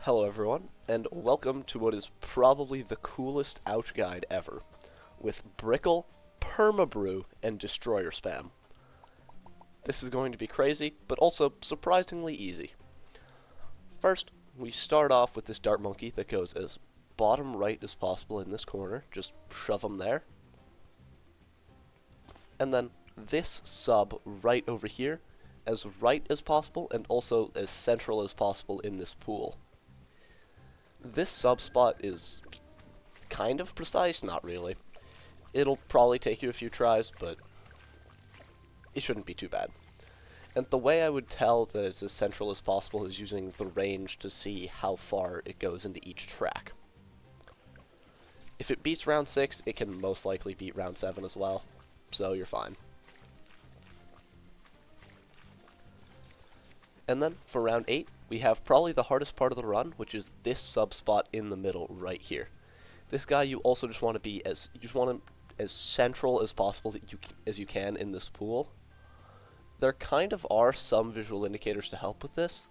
Hello everyone, and welcome to what is probably the coolest ouch guide ever, with Brickle, Permabrew, and Destroyer spam. This is going to be crazy, but also surprisingly easy. First, we start off with this dart monkey that goes as bottom right as possible in this corner, just shove him there. And then this sub right over here, as right as possible and also as central as possible in this pool. This sub spot is kind of precise, not really. It'll probably take you a few tries, but it shouldn't be too bad. And the way I would tell that it's as central as possible is using the range to see how far it goes into each track. If it beats round 6, it can most likely beat round 7 as well, so you're fine. And then, for round 8, we have probably the hardest part of the run, which is this sub spot in the middle right here. This guy you also just want to be as central as possible as you can in this pool. There kind of are some visual indicators to help with this,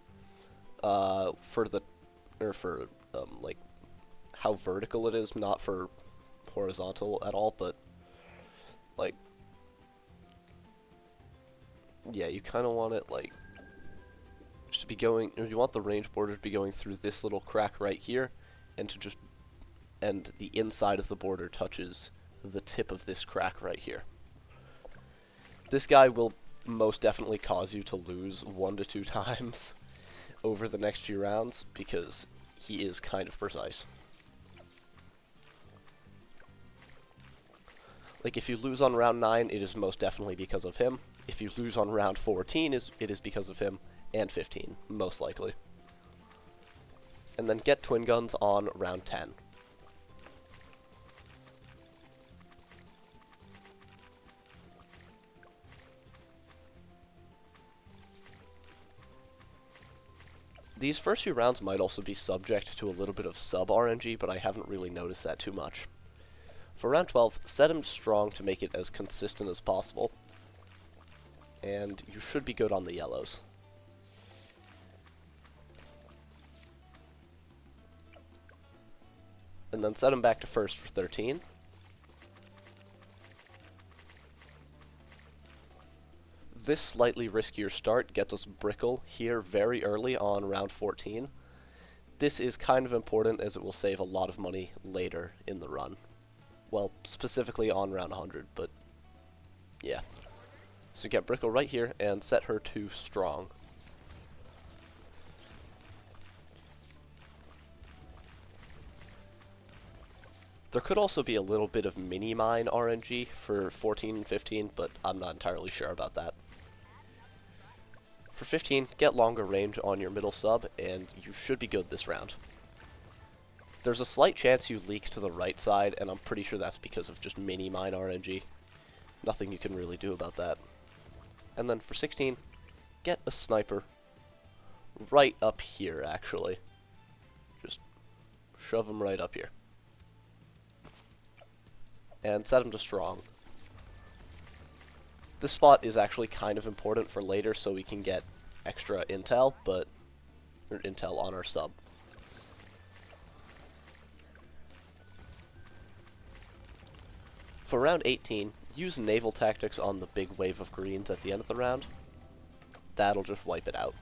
like how vertical it is, not for horizontal at all, but like, yeah, you kind of want it like just to be going, or you want the range border to be going through this little crack right here, and the inside of the border touches the tip of this crack right here. This guy will most definitely cause you to lose 1 to 2 times over the next few rounds, because he is kind of precise. Like, if you lose on round 9, it is most definitely because of him. If you lose on round 14, it is because of him. And 15, most likely. And then get twin guns on round 10. These first few rounds might also be subject to a little bit of sub-RNG, but I haven't really noticed that too much. For round 12, set him strong to make it as consistent as possible. And you should be good on the yellows. And then set him back to first for 13. This slightly riskier start gets us Brickle here very early on round 14. This is kind of important as it will save a lot of money later in the run. Well, specifically on round 100, but yeah. So get Brickle right here and set her to strong. There could also be a little bit of mini-mine RNG for 14 and 15, but I'm not entirely sure about that. For 15, get longer range on your middle sub, and you should be good this round. There's a slight chance you leak to the right side, and I'm pretty sure that's because of just mini-mine RNG. Nothing you can really do about that. And then for 16, get a sniper right up here, actually. Just shove him right up here. And set him to strong. This spot is actually kind of important for later, so we can get extra intel, or intel on our sub. For round 18, use naval tactics on the big wave of greens at the end of the round. That'll just wipe it out.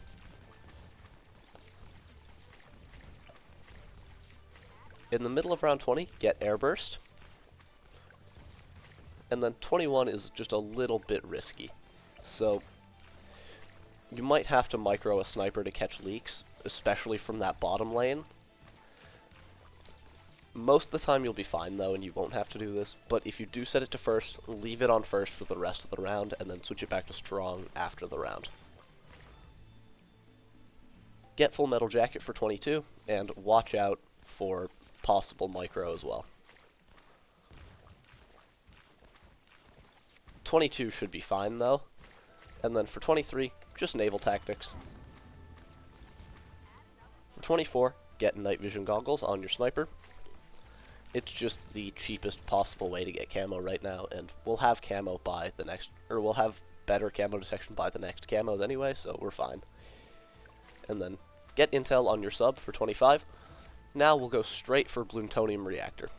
In the middle of round 20, get airburst. And then 21 is just a little bit risky. So you might have to micro a sniper to catch leaks, especially from that bottom lane. Most of the time you'll be fine though, and you won't have to do this, but if you do set it to first, leave it on first for the rest of the round, and then switch it back to strong after the round. Get full metal jacket for 22, and watch out for possible micro as well. 22 should be fine though, and then for 23, just naval tactics. For 24, get night vision goggles on your sniper. It's just the cheapest possible way to get camo right now, and we'll have camo by the next, or we'll have better camo detection by the next camos anyway, so we're fine. And then get intel on your sub for 25. Now we'll go straight for Bloontonium reactor.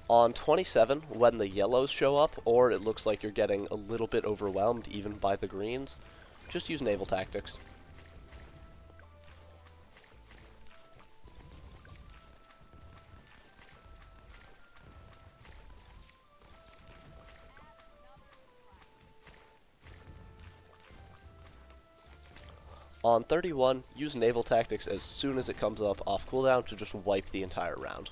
On 27, when the yellows show up, or it looks like you're getting a little bit overwhelmed even by the greens, just use naval tactics. On 31, use naval tactics as soon as it comes up off cooldown to just wipe the entire round.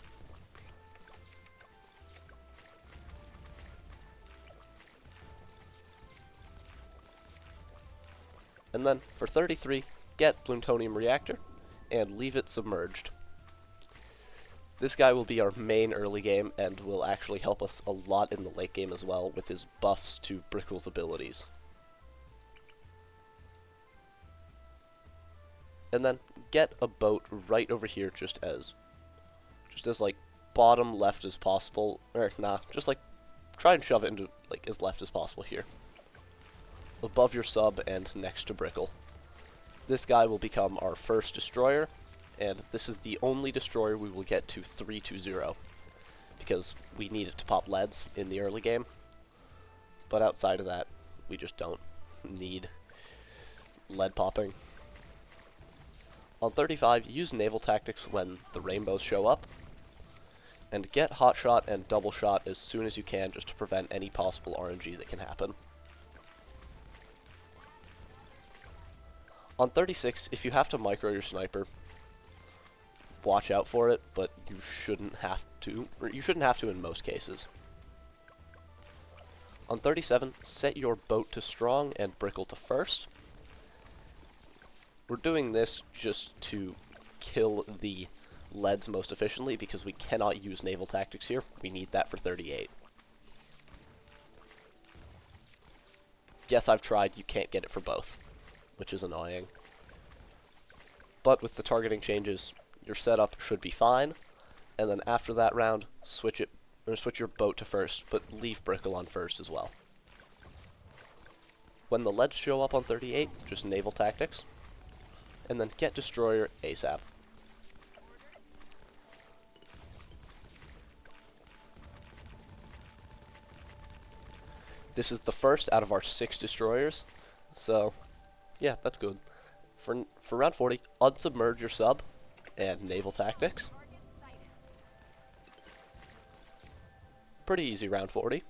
And then, for 33, get Bloontonium reactor, and leave it submerged. This guy will be our main early game, and will actually help us a lot in the late game as well, with his buffs to Brickle's abilities. And then, get a boat right over here, just as like, bottom left as possible, or nah, just like, try and shove it into, like, as left as possible here. Above your sub and next to Brickle. This guy will become our first destroyer, and this is the only destroyer we will get to 3-2-0, because we need it to pop leads in the early game, but outside of that, we just don't need lead popping. On 35, use naval tactics when the rainbows show up, and get hot shot and double shot as soon as you can just to prevent any possible RNG that can happen. On 36, if you have to micro your sniper, watch out for it, but you shouldn't have to, or you shouldn't have to in most cases. On 37, set your boat to strong and Brickle to first. We're doing this just to kill the leads most efficiently because we cannot use naval tactics here. We need that for 38. Yes, I've tried, you can't get it for both, which is annoying. But with the targeting changes, your setup should be fine, and then after that round, switch your boat to first, but leave Brickle on first as well. When the leads show up on 38, just naval tactics, and then get destroyer ASAP. This is the first out of our 6 destroyers, so yeah, that's good. For round 40, unsubmerge your sub and naval tactics. Pretty easy round 40.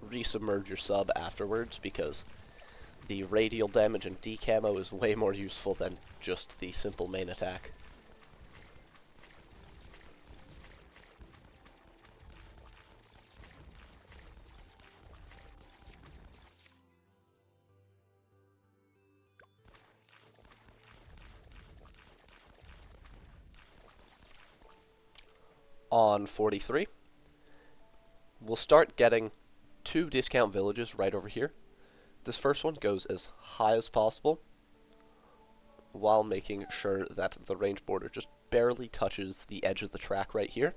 Resubmerge your sub afterwards because the radial damage and decamo is way more useful than just the simple main attack. On 43, we'll start getting 2 discount villages right over here. This first one goes as high as possible while making sure that the range border just barely touches the edge of the track right here.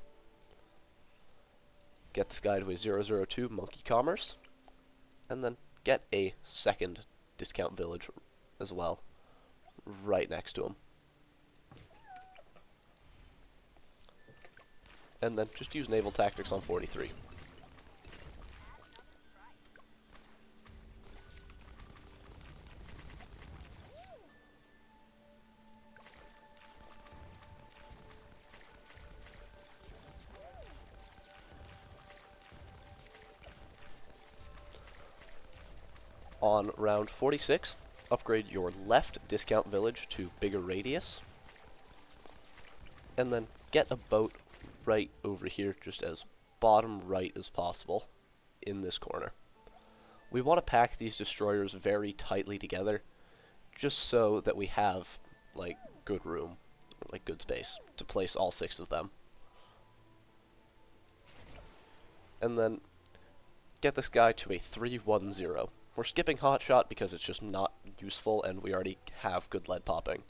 Get this guy to a 002 Monkey Commerce, and then get a second discount village as well right next to him. And then just use naval tactics on 43. On round 46, upgrade your left discount village to bigger radius, and then get a boat right over here just as bottom right as possible in this corner. We want to pack these destroyers very tightly together just so that we have like good room, like good space to place all 6 of them. And then get this guy to a 3-1-0. We're skipping hot shot because it's just not useful and we already have good lead popping.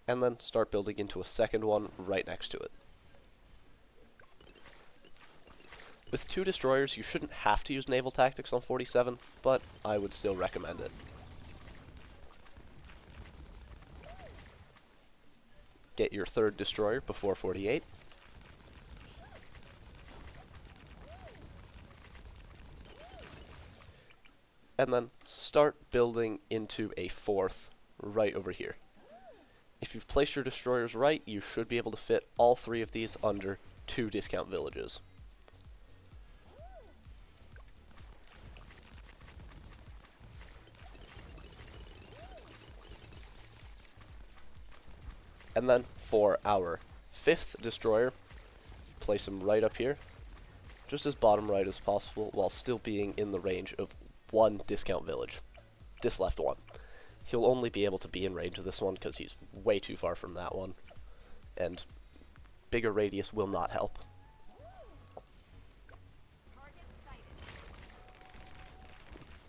and then start building into a second one right next to it. With 2 destroyers, you shouldn't have to use naval tactics on 47, but I would still recommend it. Get your 3rd destroyer before 48. And then start building into a 4th right over here. If you've placed your destroyers right, you should be able to fit all 3 of these under 2 discount villages. And then for our 5th destroyer, place him right up here, just as bottom right as possible, while still being in the range of 1 discount village. This left one. He'll only be able to be in range of this one because he's way too far from that one, and bigger radius will not help.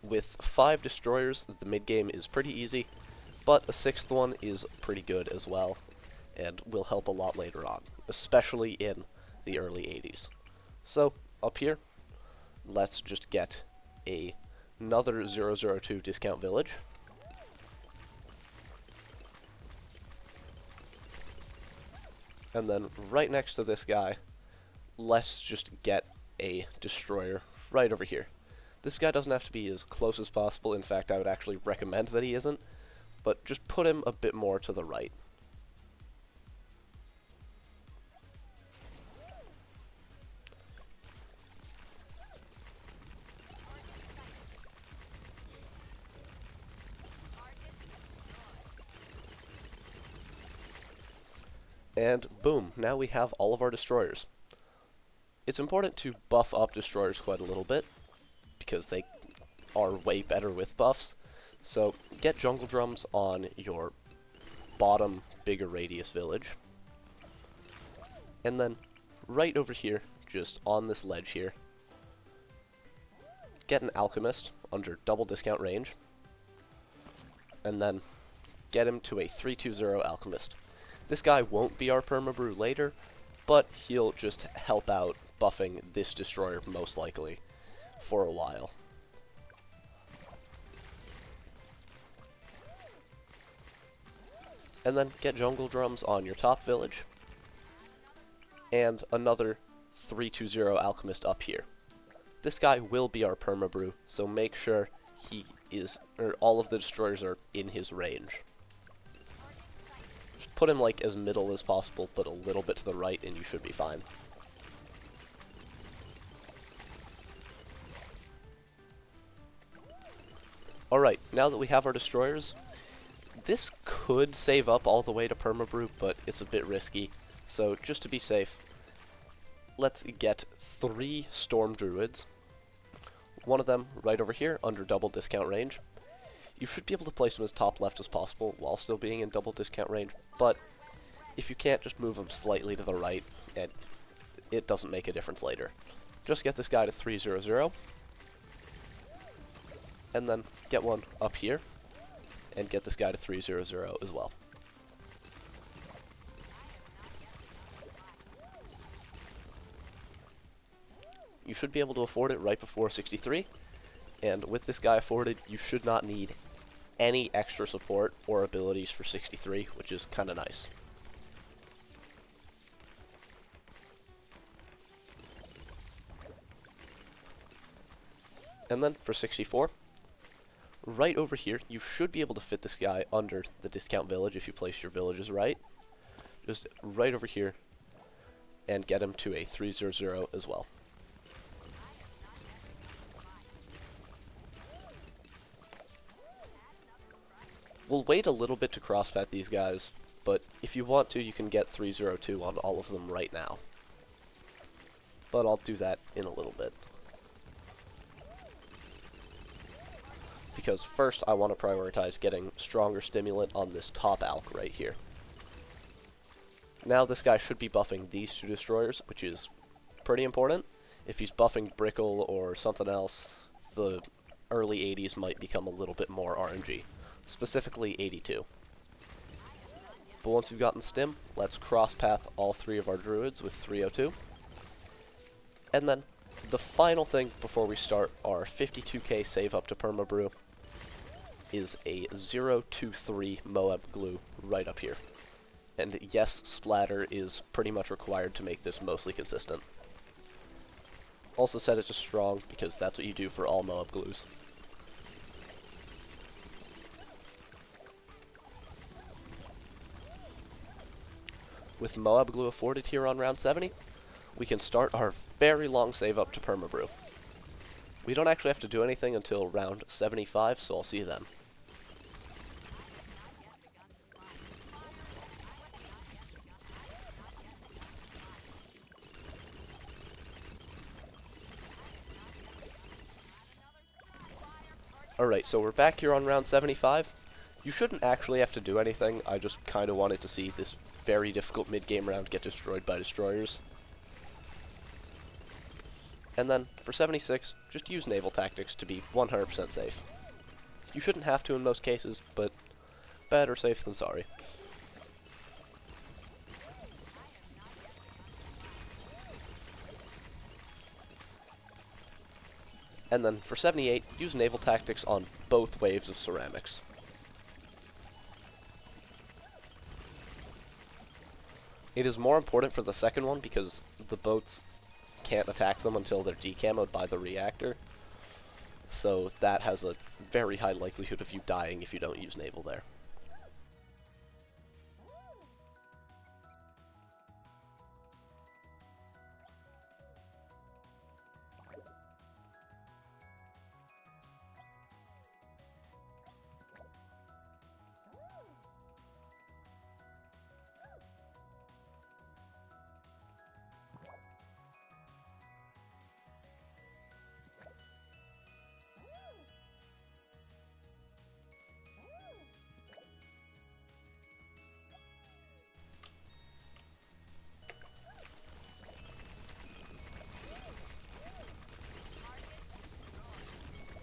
With 5 destroyers, the mid-game is pretty easy, but a 6th one is pretty good as well, and will help a lot later on, especially in the early 80s. So, up here, let's just get another 002 discount village. And then right next to this guy, let's just get a destroyer right over here. This guy doesn't have to be as close as possible. In fact, I would actually recommend that he isn't, but just put him a bit more to the right. And boom, now we have all of our destroyers. It's important to buff up destroyers quite a little bit, because they are way better with buffs. So get jungle drums on your bottom bigger radius village. And then right over here, just on this ledge here, get an alchemist under double discount range. And then get him to a 320 alchemist. This guy won't be our permabrew later, but he'll just help out buffing this destroyer most likely for a while. And then get jungle drums on your top village, and another 320 alchemist up here. This guy will be our permabrew, so make sure all of the destroyers are in his range. Just put him like as middle as possible, but a little bit to the right, and you should be fine. Alright, now that we have our destroyers, this could save up all the way to permabrew, but it's a bit risky. So just to be safe, let's get 3 storm druids. One of them right over here under double discount range. You should be able to place them as top left as possible while still being in double discount range, but if you can't, just move them slightly to the right, and it doesn't make a difference later. Just get this guy to 300, and then get one up here, and get this guy to 300 as well. You should be able to afford it right before 63, and with this guy afforded, you should not need any extra support or abilities for 63, which is kind of nice. And then for 64, right over here, you should be able to fit this guy under the discount village if you place your villages right. Just right over here, and get him to a 300 as well. We'll wait a little bit to crosspath these guys, but if you want to, you can get 302 on all of them right now. But I'll do that in a little bit. Because first, I want to prioritize getting stronger stimulant on this top alch right here. Now this guy should be buffing these 2 destroyers, which is pretty important. If he's buffing Brickle or something else, the early 80s might become a little bit more RNG. Specifically 82. But once we've gotten stim, let's cross-path all 3 of our druids with 302. And then, the final thing before we start our 52k save up to pbrew is a 023 Moab glue right up here. And yes, splatter is pretty much required to make this mostly consistent. Also set it to strong, because that's what you do for all Moab glues. With Moab glue afforded here on round 70, we can start our very long save up to pbrew. We don't actually have to do anything until round 75, so I'll see you then. Alright, so we're back here on round 75. You shouldn't actually have to do anything, I just kind of wanted to see this very difficult mid-game round get destroyed by destroyers. And then, for 76, just use naval tactics to be 100% safe. You shouldn't have to in most cases, but better safe than sorry. And then, for 78, use naval tactics on both waves of ceramics. It is more important for the second one because the boats can't attack them until they're decamoed by the reactor. So that has a very high likelihood of you dying if you don't use naval there.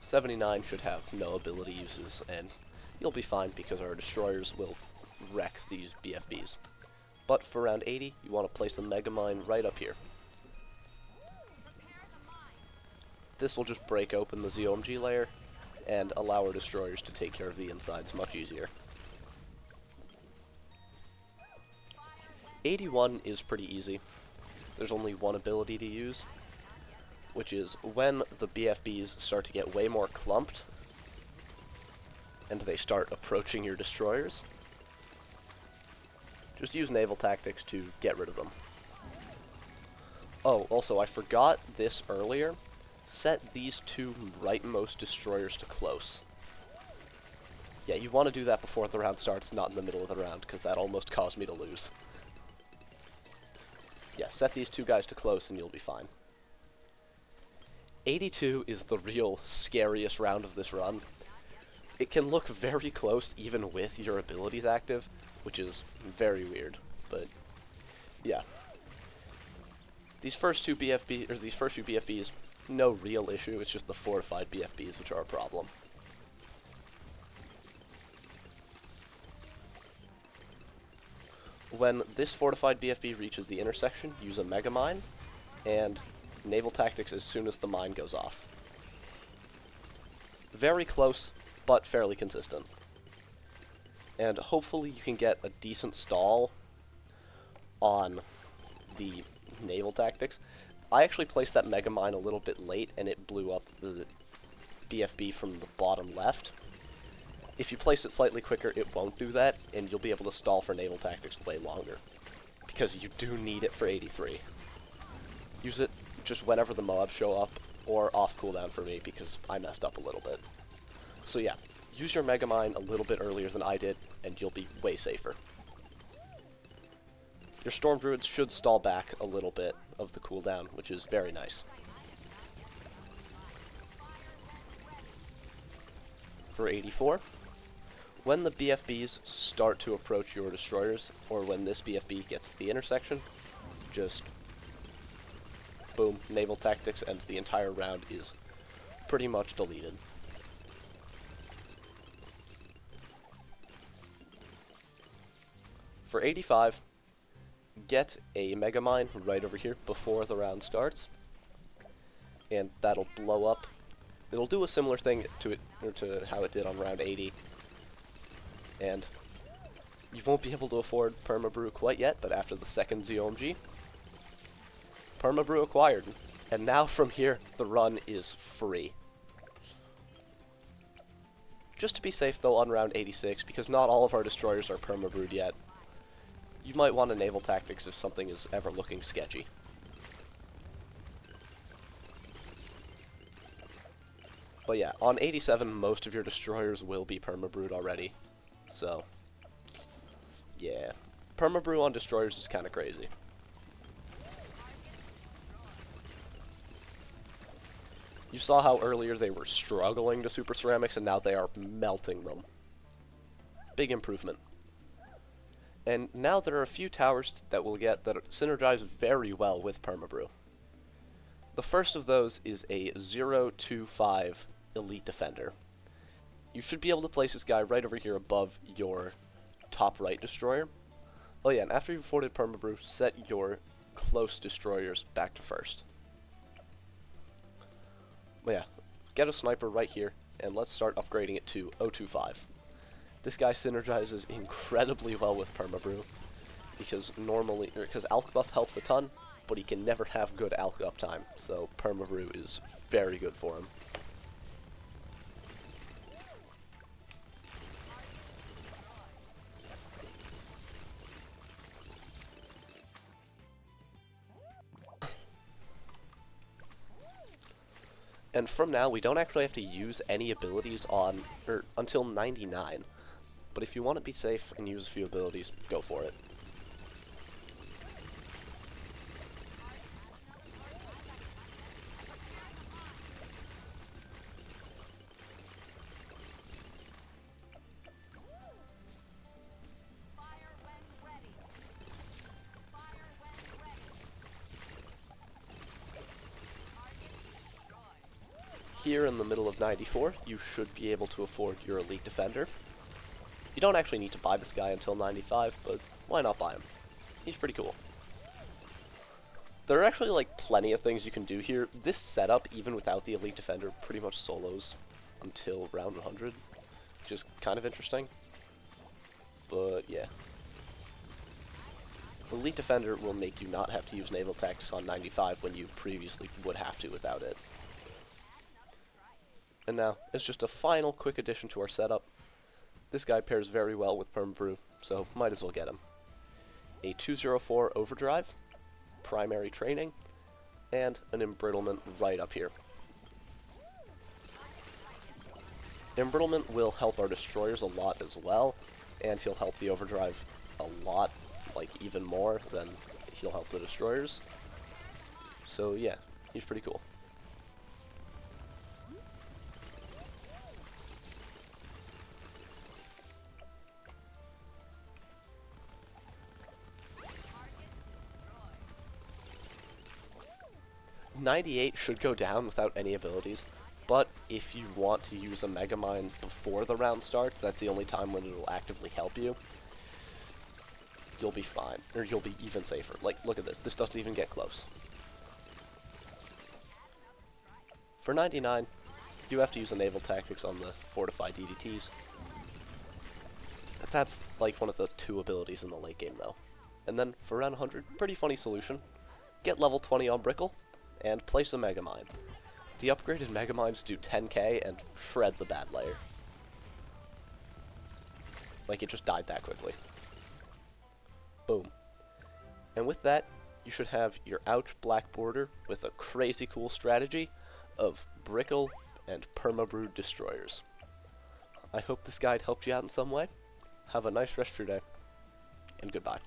'79 should have no ability uses, and you'll be fine because our destroyers will wreck these BFBs. But for round 80, you want to place the Mega Mine right up here. This will just break open the ZOMG layer and allow our destroyers to take care of the insides much easier. 81 is pretty easy. There's only one ability to use, which is when the BFBs start to get way more clumped and they start approaching your destroyers, just use naval tactics to get rid of them. Oh, also, I forgot this earlier. Set these 2 rightmost destroyers to close. Yeah, you want to do that before the round starts, not in the middle of the round, because that almost caused me to lose. Yeah, set these 2 guys to close and you'll be fine. 82 is the real scariest round of this run. It can look very close even with your abilities active, which is very weird, but yeah. These first few BFBs, no real issue, it's just the fortified BFBs which are a problem. When this fortified BFB reaches the intersection, use a Mega Mine, and naval tactics as soon as the mine goes off. Very close, but fairly consistent. And hopefully you can get a decent stall on the naval tactics. I actually placed that Mega Mine a little bit late, and it blew up the BFB from the bottom left. If you place it slightly quicker, it won't do that, and you'll be able to stall for naval tactics way longer. Because you do need it for 83. Use it just whenever the Moabs show up, or off cooldown for me, because I messed up a little bit. So yeah, use your Mega Mine a little bit earlier than I did, and you'll be way safer. Your Storm Druids should stall back a little bit of the cooldown, which is very nice. For 84, when the BFBs start to approach your destroyers, or when this BFB gets to the intersection, just boom, naval tactics, and the entire round is pretty much deleted. For 85, get a Mega Mine right over here before the round starts, and that'll blow up. It'll do a similar thing to how it did on round 80, and you won't be able to afford Permabrew quite yet, but after the second ZOMG, Permabrew acquired, and now from here, the run is free. Just to be safe, though, on round 86, because not all of our destroyers are permabrewed yet, you might want a naval tactics if something is ever looking sketchy. But yeah, on 87, most of your destroyers will be permabrewed already, so yeah. Permabrew on destroyers is kind of crazy. You saw how earlier they were struggling to super ceramics, and now they are melting them. Big improvement. And now there are a few towers that we'll get that synergize very well with Permabrew. The first of those is a 025 Elite Defender. You should be able to place this guy right over here above your top right destroyer. Oh yeah, and after you've afforded Permabrew, set your close destroyers back to first. But yeah, get a sniper right here, and let's start upgrading it to 025. This guy synergizes incredibly well with Permabrew, because Alch buff helps a ton, but he can never have good Alch uptime, so Permabrew is very good for him. And from now, we don't actually have to use any abilities until 99. But if you want to be safe and use a few abilities, go for it. Here in the middle of 94, you should be able to afford your Elite Defender. You don't actually need to buy this guy until 95, but why not buy him? He's pretty cool. There are actually like plenty of things you can do here. This setup, even without the Elite Defender, pretty much solos until round 100, which is kind of interesting. But yeah. Elite Defender will make you not have to use naval tactics on 95 when you previously would have to without it. And now, it's just a final quick addition to our setup. This guy pairs very well with Permabrew, so might as well get him. A 204 Overdrive, primary training, and an Embrittlement right up here. Embrittlement will help our destroyers a lot as well, and he'll help the Overdrive a lot, like even more than he'll help the destroyers. So yeah, he's pretty cool. .98 should go down without any abilities, but if you want to use a Mega Mine before the round starts, that's the only time when it'll actively help you. You'll be fine, or you'll be even safer. Like, look at this. This doesn't even get close. For 99, you have to use a naval tactics on the fortified DDTs. That's like one of the 2 abilities in the late game, though. And then for round 100, pretty funny solution. Get level 20 on Brickle, and place a Mega Mine. The upgraded Mega Mines do 10k and shred the bad layer. Like, it just died that quickly. Boom. And with that, you should have your Ouch black border with a crazy cool strategy of Brickle and Permabrew destroyers. I hope this guide helped you out in some way. Have a nice rest of your day, and goodbye.